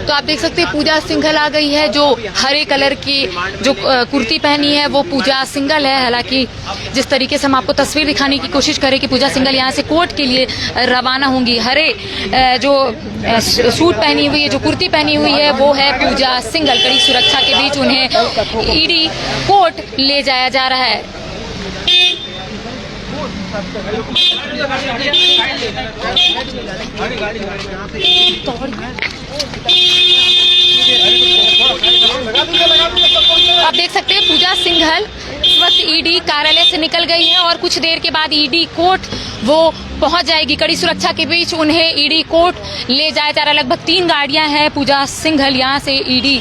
तो आप देख सकते हैं पूजा सिंघल आ गई है, जो हरे कलर की जो कुर्ती पहनी है वो पूजा सिंघल है। हालांकि जिस तरीके से हम आपको तस्वीर दिखाने की कोशिश करें कि पूजा सिंघल यहाँ से कोर्ट के लिए रवाना होंगी, हरे जो सूट पहनी हुई है, जो कुर्ती पहनी हुई है वो है पूजा सिंघल। कड़ी सुरक्षा के बीच उन्हें ईडी कोर्ट ले जाया जा रहा है। आप देख सकते हैं पूजा सिंघल इस वक्त ईडी कार्यालय से निकल गई है और कुछ देर के बाद ईडी कोर्ट वो पहुंच जाएगी। कड़ी सुरक्षा के बीच उन्हें ईडी कोर्ट ले जाया जा रहा है। लगभग 3 गाड़ियां हैं। पूजा सिंघल यहां से ईडी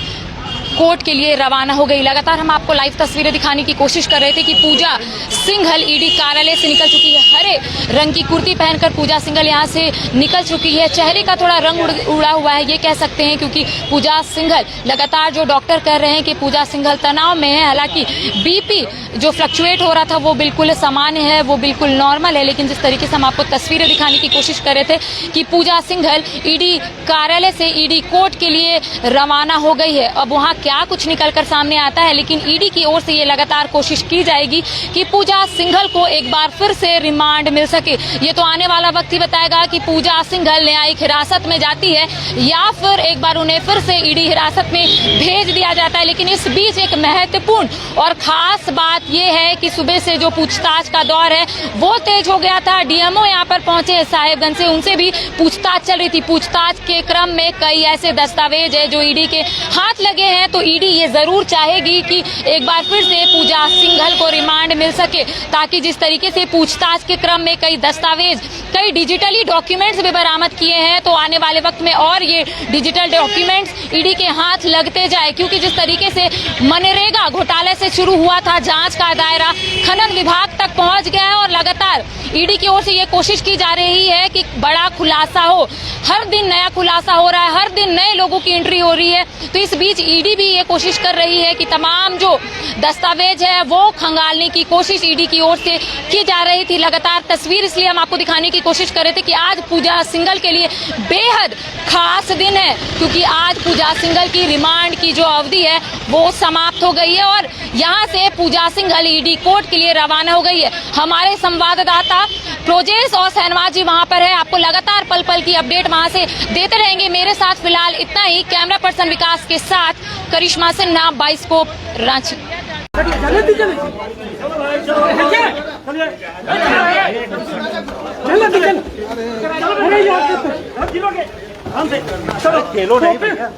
कोर्ट के लिए रवाना हो गई। लगातार हम आपको लाइव तस्वीरें दिखाने की कोशिश कर रहे थे कि पूजा सिंघल ईडी कार्यालय से निकल चुकी है। हरे रंग की कुर्ती पहनकर पूजा सिंघल यहां से निकल चुकी है। चेहरे का थोड़ा रंग उड़ा हुआ है ये कह सकते हैं, क्योंकि पूजा सिंघल लगातार जो डॉक्टर कह रहे हैं कि पूजा सिंघल तनाव में है। हालांकि बीपी जो फ्लक्चुएट हो रहा था वो बिल्कुल सामान्य है, वो बिल्कुल नॉर्मल है। लेकिन जिस तरीके से हम आपको तस्वीरें दिखाने की कोशिश कर रहे थे कि पूजा सिंघल ईडी कार्यालय से ईडी कोर्ट के लिए रवाना हो गई है। अब वहां क्या कुछ निकलकर सामने आता है, लेकिन ईडी की ओर से ये लगातार कोशिश की जाएगी कि पूजा सिंघल को एक बार फिर से रिमांड मिल सके। ये तो आने वाला वक्त ही बताएगा कि पूजा सिंघल न्यायिक हिरासत में जाती है या फिर एक बार उन्हें फिर से ईडी हिरासत में भेज दिया जाता है। लेकिन इस बीच एक महत्वपूर्ण और खास बात ये है कि सुबह से जो पूछताछ का दौर है वो तेज हो गया था। डीएमओ यहाँ पर पहुंचे साहेबगंज से, उनसे भी पूछताछ चल रही थी। पूछताछ के क्रम में कई ऐसे दस्तावेज है जो ईडी के हाथ लगे हैं, तो ईडी ये जरूर चाहेगी कि एक बार फिर से पूजा सिंघल को रिमांड मिल सके, ताकि जिस तरीके से पूछताछ के क्रम में कई दस्तावेज, कई डिजिटली डॉक्यूमेंट्स भी बरामद किए हैं, तो आने वाले वक्त में और ये डिजिटल डॉक्यूमेंट्स ईडी के हाथ लगते जाए। क्योंकि जिस तरीके से मनरेगा घोटाले से शुरू हुआ था, जांच का दायरा खनन विभाग तक पहुंच गया है और लगातार ईडी की ओर से ये कोशिश की जा रही है कि बड़ा खुलासा हो। हर दिन नया खुलासा हो रहा है, हर दिन नए लोगों की एंट्री हो रही है। तो इस बीच ईडी भी ये कोशिश कर रही है कि तमाम जो दस्तावेज है वो खंगालने की कोशिश ईडी की ओर से की जा रही थी। लगातार तस्वीर इसलिए हम आपको दिखाने की कोशिश कर रहे थे कि आज पूजा सिंघल के लिए बेहद खास दिन है, क्योंकि आज पूजा सिंघल की रिमांड की जो अवधि है वो समाप्त हो गई है और यहाँ से पूजा सिंघल ईडी कोर्ट के लिए रवाना हो गई है। हमारे संवाददाता प्रोजेश और सहनवाज जी वहाँ पर है, आपको लगातार पल पल की अपडेट वहाँ से देते रहेंगे। मेरे साथ फिलहाल इतना ही। कैमरा पर्सन विकास के साथ करिश्मा सिन्हा, बाइस्कोप, रांची। चलो खेलो नहीं भैया।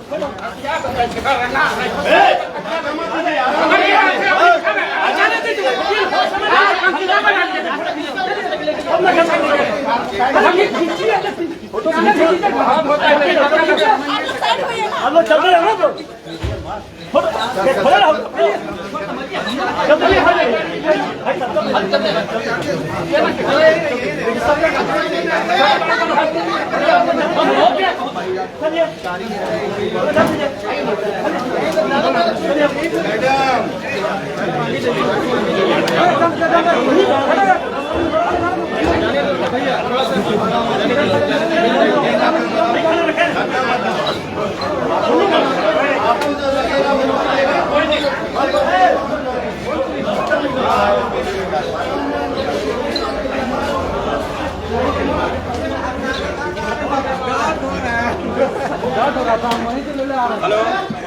हेलो,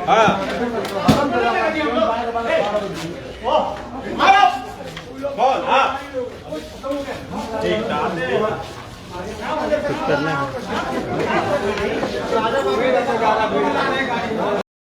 हाँ बोल, हाँ ठीक करना है।